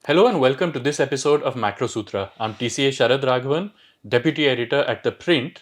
Hello and welcome to this episode of Macro Sutra. I'm TCA Sharad Raghavan, Deputy Editor at ThePrint.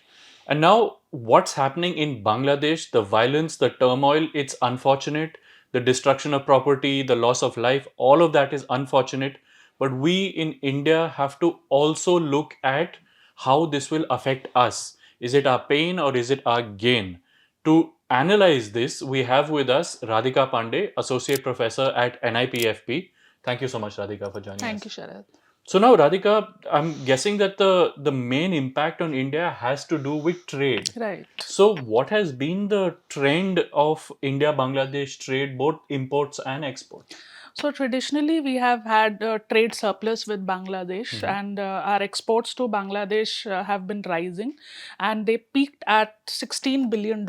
And now, what's happening in Bangladesh, the violence, the turmoil, it's unfortunate. The destruction of property, the loss of life, all of that is unfortunate. But we in India have to also look at how this will affect us. Is it our pain or is it our gain? To analyze this, we have with us Radhika Pandey, Associate Professor at NIPFP. Thank you so much, Radhika, for joining Thank you, us. Sharad. So now, Radhika, I'm guessing that the main impact on India has to do with trade. Right. So, what has been the trend of India-Bangladesh trade, both imports and exports? So traditionally, we have had a trade surplus with Bangladesh, Mhm. and our exports to Bangladesh have been rising, and they peaked at $16 billion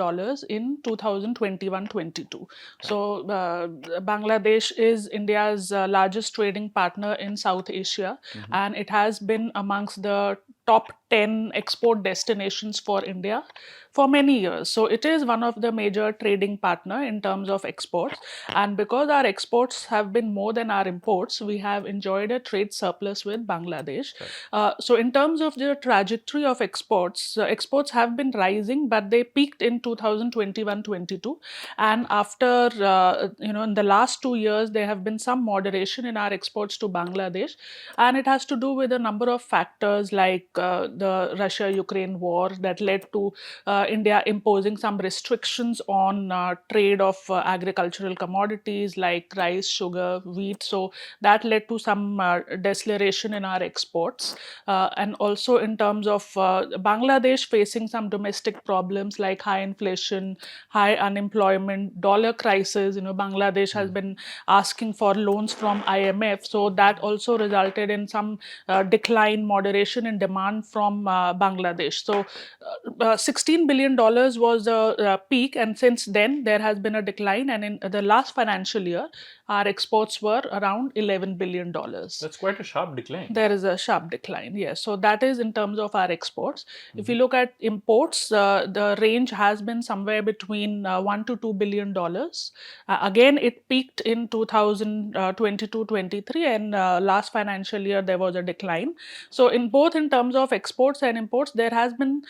in 2021-22. Right. So Bangladesh is India's largest trading partner in South Asia, Mhm. and it has been amongst the top 10 export destinations for India for many years. So it is one of the major trading partner in terms of exports, and because our exports have been more than our imports, we have enjoyed a trade surplus with Bangladesh. Right. So in terms of the trajectory of exports, exports have been rising, but they peaked in 2021-22, and after in the last 2 years there have been some moderation in our exports to Bangladesh, and it has to do with a number of factors like the Russia-Ukraine war that led to India imposing some restrictions on trade of agricultural commodities like rice, sugar, wheat. So that led to some deceleration in our exports. And also in terms of Bangladesh facing some domestic problems like high inflation, high unemployment, dollar crisis. Bangladesh has been asking for loans from IMF. So that also resulted in some decline, moderation in demand from Bangladesh. So $16 billion was the peak, and since then there has been a decline. And in the last financial year, our exports were around $11 billion. That's quite a sharp decline. There is a sharp decline, yes. So that is in terms of our exports. If you Mhm. look at imports, the range has been somewhere between $1 to $2 billion. Again, it peaked in 2022-23, and last financial year there was a decline. So in both in terms of exports and imports, there has been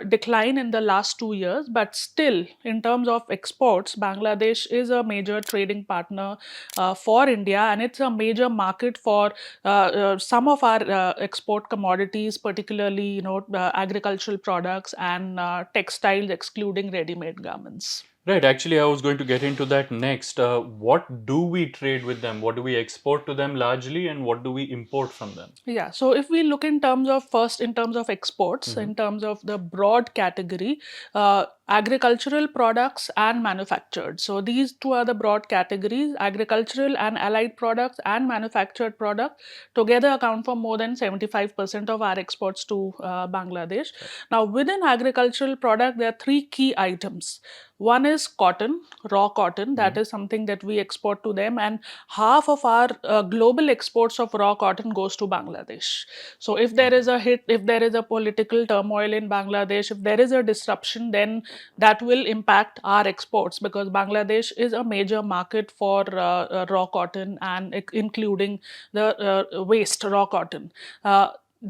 decline in the last 2 years, but still in terms of exports, Bangladesh is a major trading partner for India, and it's a major market for some of our export commodities, particularly agricultural products and textiles, excluding ready-made garments. Right. Actually, I was going to get into that next. What do we trade with them? What do we export to them largely, and what do we import from them? Yeah, so if we look in terms of first, in terms of exports, Mhm. in terms of the broad category, agricultural products and manufactured. So these two are the broad categories. Agricultural and allied products and manufactured products together account for more than 75% of our exports to Bangladesh. Right. Now, within agricultural product, there are three key items. One is cotton, raw cotton. That Mhm. is something that we export to them, and half of our global exports of raw cotton goes to Bangladesh. So if there Okay. is a hit, if there is a political turmoil in Bangladesh, if there is a disruption, then that will impact our exports, because Bangladesh is a major market for raw cotton, and including the waste raw cotton.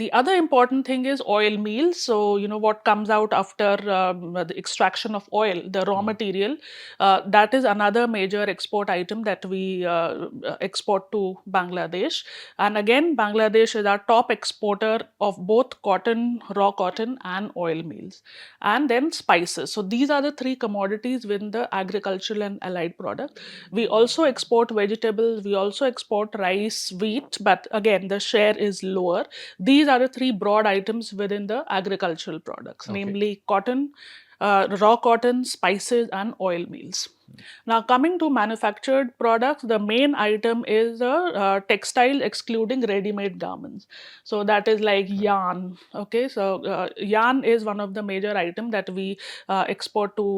The other important thing is oil meal. So, what comes out after the extraction of oil, the raw Mhm. material, that is another major export item that we export to Bangladesh. And again, Bangladesh is our top exporter of both cotton, raw cotton, and oil meals. And then spices. So, these are the three commodities within the agricultural and allied product. We also export vegetables, we also export rice, wheat, but again, the share is lower. These are the three broad items within the agricultural products, Okay. namely cotton, raw cotton, spices, and oil meals. Now, coming to manufactured products, the main item is textile, excluding ready-made garments. So that is like Right. yarn. Okay, so yarn is one of the major item that we export to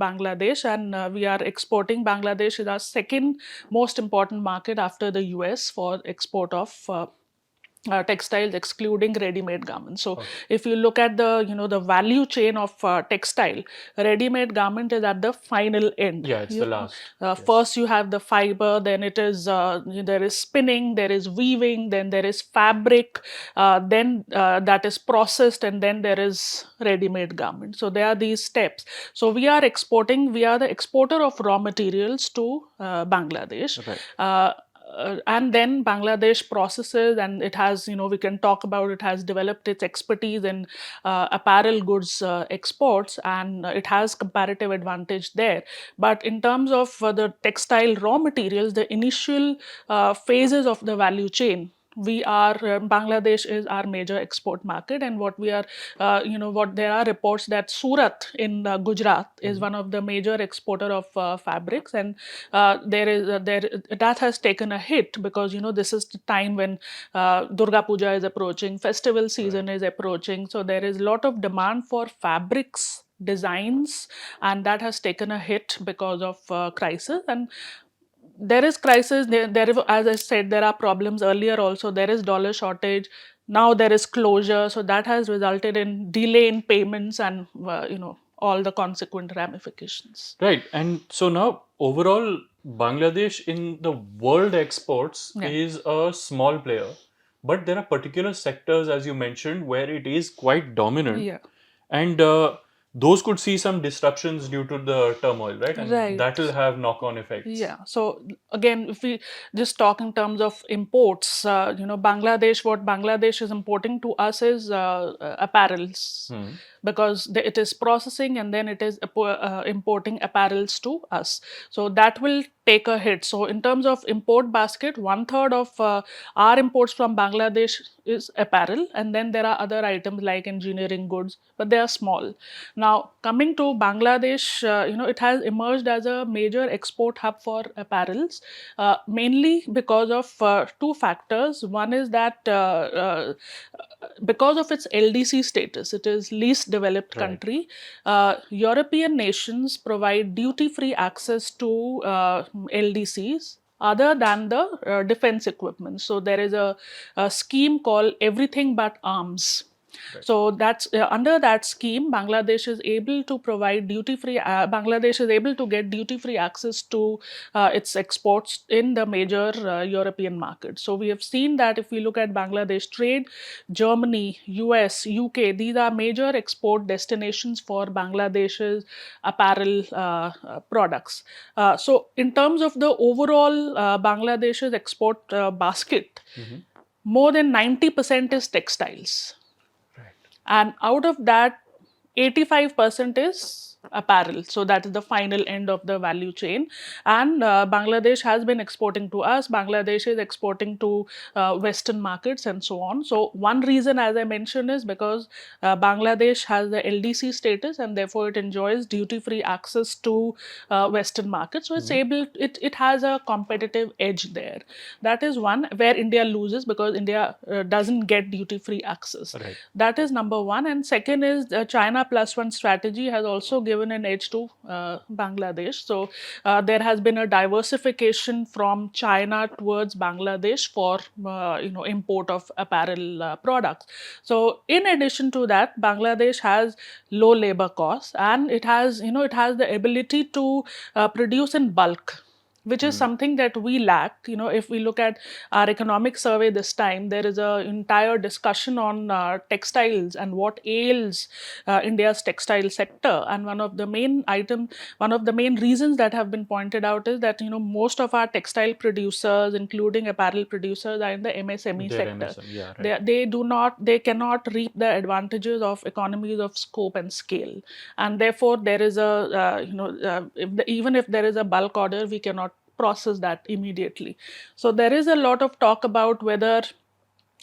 Bangladesh, and we are exporting. Bangladesh is our second most important market after the US for export of textiles excluding ready-made garments. So Okay. if you look at the value chain of textile, ready-made garment is at the final end. Yeah, it's the last. Yes. First you have the fiber, then it is there is spinning, there is weaving, then there is fabric, then that is processed, and then there is ready-made garment. So there are these steps. So we are the exporter of raw materials to Bangladesh. Right. And then Bangladesh processes, and it has, we can talk about, it has developed its expertise in apparel goods exports, and it has comparative advantage there. But in terms of the textile raw materials, the initial phases of the value chain, Bangladesh is our major export market, and what we are, what there are reports that Surat in Gujarat is one of the major exporter of fabrics, and that has taken a hit because this is the time when Durga Puja is approaching, festival season is approaching, so there is a lot of demand for fabrics designs, and that has taken a hit because of crisis. And there is crisis as I said, there are problems earlier also. There is dollar shortage, now there is closure, so that has resulted in delay in payments and all the consequent ramifications. Right. And so now, overall, Bangladesh in the world exports Yeah. is a small player, but there are particular sectors, as you mentioned, where it is quite dominant. Yeah. And those could see some disruptions due to the turmoil, right? And Right. that will have knock on effects. Yeah. So again, if we just talk in terms of imports, what Bangladesh is importing to us is apparels, because it is processing and then it is importing apparels to us. So that will take a hit. So in terms of import basket, 1/3 of our imports from Bangladesh is apparel, and then there are other items like engineering goods, but they are small. Now coming to Bangladesh, it has emerged as a major export hub for apparels, mainly because of two factors. One is that because of its LDC status, it is least developed country. European nations provide duty-free access to LDCs other than the defense equipment. So there is a scheme called Everything But Arms. So that's under that scheme, Bangladesh is able to provide duty-free. Bangladesh is able to get duty-free access to its exports in the major European markets. So we have seen that if we look at Bangladesh trade, Germany, US, UK, these are major export destinations for Bangladesh's apparel products. So in terms of the overall Bangladesh's export basket, more than 90% is textiles. And out of that, 85% is apparel. So that is the final end of the value chain. And Bangladesh has been exporting to us. Bangladesh is exporting to Western markets and so on. So one reason, as I mentioned, is because Bangladesh has the LDC status, and therefore it enjoys duty-free access to Western markets. So it has a competitive edge there. That is one where India loses because India doesn't get duty-free access. Right. That is number one. And second is the China Plus One strategy has also given an edge to Bangladesh. So there has been a diversification from China towards Bangladesh for import of apparel products. So in addition to that, Bangladesh has low labor costs, and it has the ability to produce in bulk, which is something that we lack. If we look at our economic survey this time, there is an entire discussion on textiles and what ails India's textile sector. And one of the main reasons that have been pointed out is that most of our textile producers, including apparel producers, are in the MSME They're sector. MSM, yeah, right. They cannot reap the advantages of economies of scope and scale, and therefore there is even if there is a bulk order, we cannot process that immediately. So there is a lot of talk about whether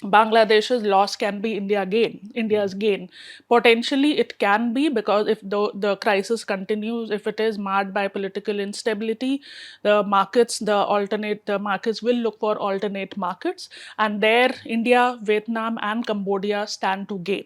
Bangladesh's loss can be India's gain. Potentially it can be, because if the crisis continues, if it is marred by political instability, the markets will look for alternate markets, and there India, Vietnam and Cambodia stand to gain.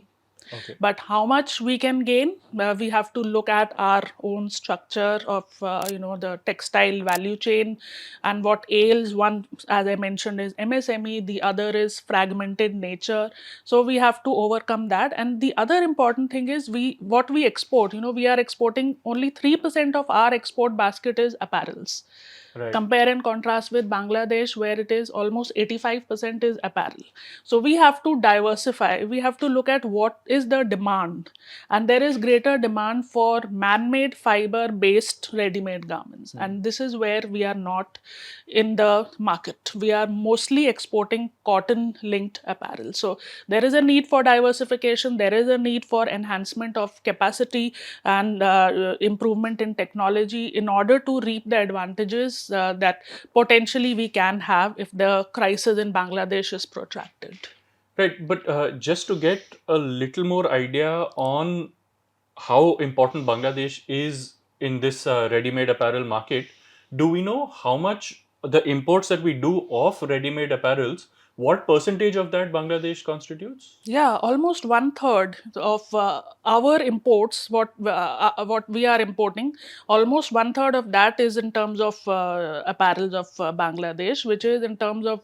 Okay. But how much we can gain, we have to look at our own structure of the textile value chain and what ails. One, as I mentioned, is MSME, the other is fragmented nature. So we have to overcome that. And the other important thing is what we export. We are exporting only 3% of our export basket is apparels. Right. Compare and contrast with Bangladesh, where it is almost 85% is apparel. So we have to diversify. We have to look at what is the demand. And there is greater demand for man-made fiber-based ready-made garments. And this is where we are not in the market. We are mostly exporting cotton-linked apparel. So there is a need for diversification. There is a need for enhancement of capacity and improvement in technology in order to reap the advantages that potentially we can have if the crisis in Bangladesh is protracted. Right, but just to get a little more idea on how important Bangladesh is in this ready-made apparel market, do we know how much the imports that we do of ready-made apparels, what percentage of that Bangladesh constitutes? Yeah, almost one third of our imports, what we are importing, almost one third of that is in terms of apparels of Bangladesh, which is in terms of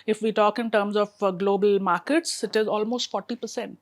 if we talk in terms of global markets, it is almost 40%.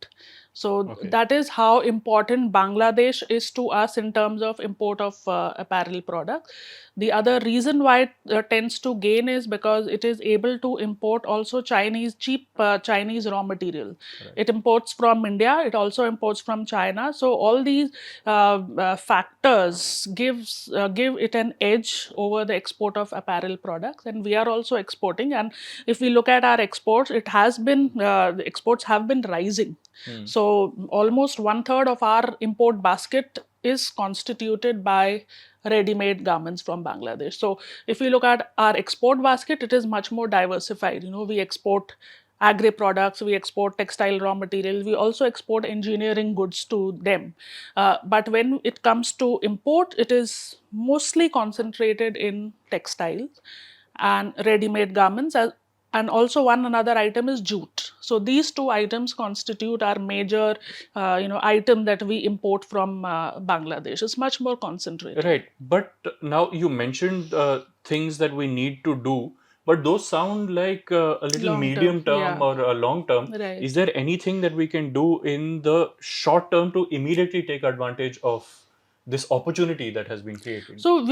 So Okay. that is how important Bangladesh is to us in terms of import of apparel products. The other reason why it tends to gain is because it is able to import also cheap Chinese raw material. Right. It imports from India, it also imports from China. So all these factors give it an edge over the export of apparel products, and we are also exporting. And if we look at our exports, the exports have been rising. So almost one third of our import basket is constituted by ready-made garments from Bangladesh. So if we look at our export basket, it is much more diversified. We export agri products, we export textile raw material, we also export engineering goods to them. But when it comes to import, it is mostly concentrated in textiles and ready-made garments, and also one another item is jute. So these two items constitute our major item that we import from Bangladesh. It's much more concentrated. Right. But now you mentioned things that we need to do, but those sound like a little Long term, medium term yeah, or a long term. right. Is there anything that we can do in the short term to immediately take advantage of this opportunity that has been created? So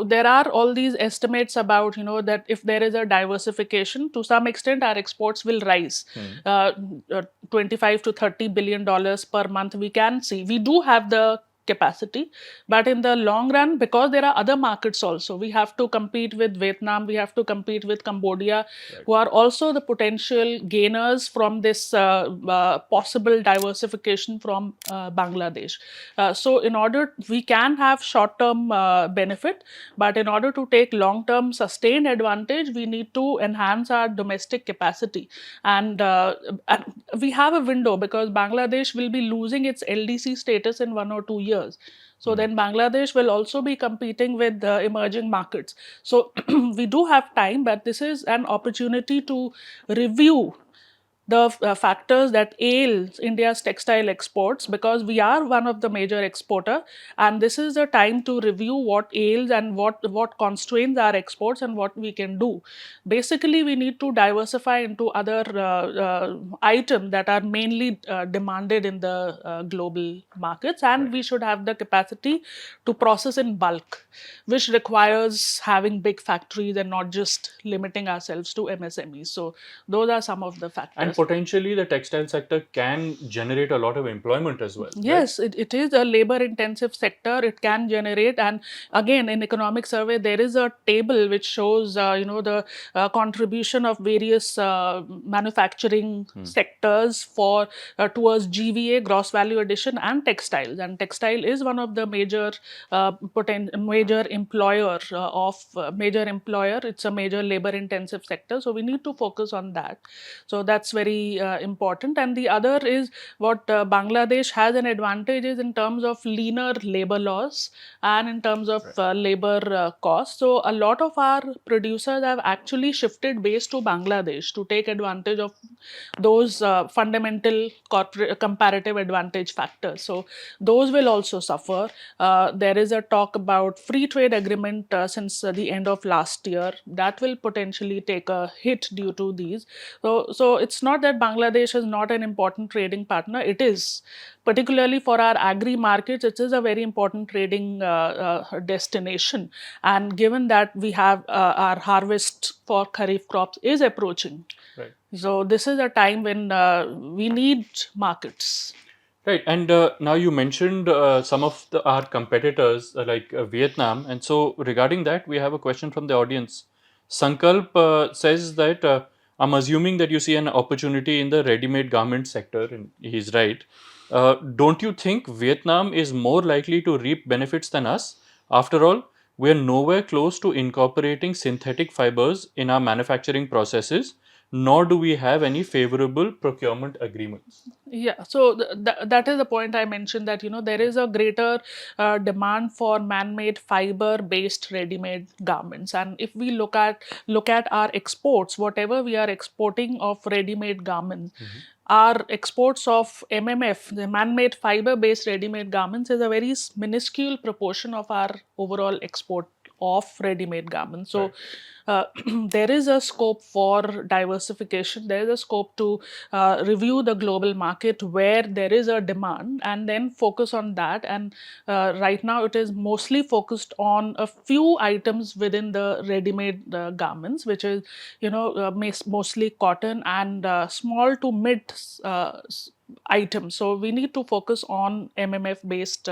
there are all these estimates about that if there is a diversification, to some extent our exports will rise. uh, 25 to 30 billion dollars per month we can see. We do have the capacity, but in the long run, because there are other markets also, we have to compete with Vietnam, we have to compete with Cambodia, Right. who are also the potential gainers from this possible diversification from Bangladesh. So in order, we can have short term benefit, but in order to take long term sustained advantage, we need to enhance our domestic capacity. And we have a window, because Bangladesh will be losing its LDC status in 1 or 2 years. So then Bangladesh will also be competing with emerging markets. So we do have time, but this is an opportunity to review the factors that ail India's textile exports, because we are one of the major exporter, and this is the time to review what ails and what constrains our exports and what we can do. Basically, we need to diversify into other items that are mainly demanded in the global markets, and Right. we should have the capacity to process in bulk, which requires having big factories and not just limiting ourselves to MSMEs. So those are some of the And factors. potentially the textile sector can generate a lot of employment as well, right? Yes, it is a labor intensive sector. It can generate, and again, in economic survey, there is a table which shows, the contribution of various manufacturing sectors for towards GVA, gross value addition, and textiles. And textile is one of the major employer It's a major labor intensive sector. So we need to focus on that. So that's very very important. And the other is what Bangladesh has an advantage is in terms of leaner labor laws and in terms of labor costs. So a lot of our producers have actually shifted base to Bangladesh to take advantage of those fundamental comparative advantage factors. So those will also suffer. There is a talk about free trade agreement since the end of last year that will potentially take a hit due to these. So it's not that Bangladesh is not an important trading partner. It is, particularly for our agri markets. It is a very important trading destination. And given that we have our harvest for kharif crops is approaching, Right. so this is a time when we need markets. Right, and now you mentioned some of our competitors like Vietnam, and so regarding that, we have a question from the audience. Sankalp says that I'm assuming that you see an opportunity in the ready-made garment sector, and he's right. Don't you think Vietnam is more likely to reap benefits than us? After all, we are nowhere close to incorporating synthetic fibers in our manufacturing processes, nor do we have any favorable procurement agreements. Yeah, so that is the point I mentioned, that there is a greater demand for man-made fiber-based ready-made garments. And if we look at our exports, whatever we are exporting of ready-made garments, our exports of MMF, the man-made fiber-based ready-made garments, is a very minuscule proportion of our overall export of ready-made garments. So there is a scope for diversification. There is a scope to review the global market where there is a demand and then focus on that. And right now it is mostly focused on a few items within the ready-made garments, which is mostly cotton and small to mid items. So we need to focus on MMF based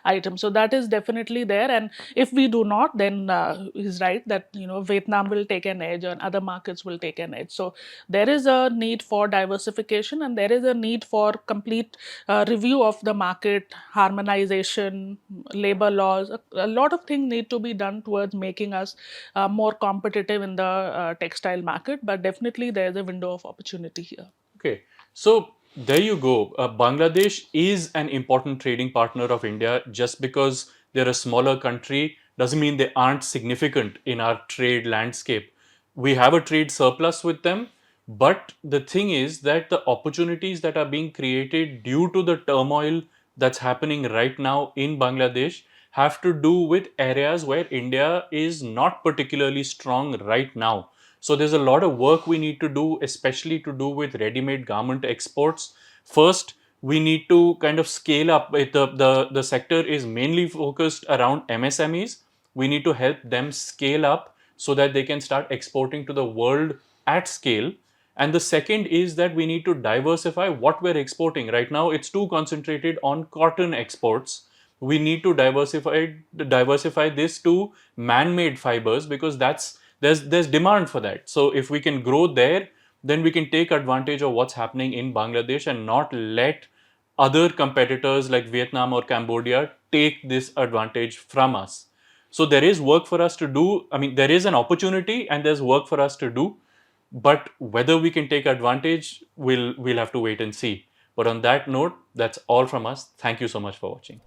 items. So that is definitely there. And if we do not, then he's right that Vietnam will take an edge and other markets will take an edge. So there is a need for diversification and there is a need for complete review of the market, harmonization, labor laws. A lot of things need to be done towards making us more competitive in the textile market. But definitely there is a window of opportunity here. Okay, so there you go. Bangladesh is an important trading partner of India. Just because they're a smaller country doesn't mean they aren't significant in our trade landscape. We have a trade surplus with them, but the thing is that the opportunities that are being created due to the turmoil that's happening right now in Bangladesh have to do with areas where India is not particularly strong right now. So there's a lot of work we need to do, especially to do with ready-made garment exports. First, we need to kind of scale up. The sector is mainly focused around MSMEs. We need to help them scale up so that they can start exporting to the world at scale. And the second is that we need to diversify what we're exporting. Right now, it's too concentrated on cotton exports. We need to diversify this to man-made fibers, because there's demand for that. So if we can grow there, then we can take advantage of what's happening in Bangladesh and not let other competitors like Vietnam or Cambodia take this advantage from us. So there is work for us to do. I mean, there is an opportunity and there's work for us to do, but whether we can take advantage, we'll have to wait and see. But on that note, that's all from us. Thank you so much for watching.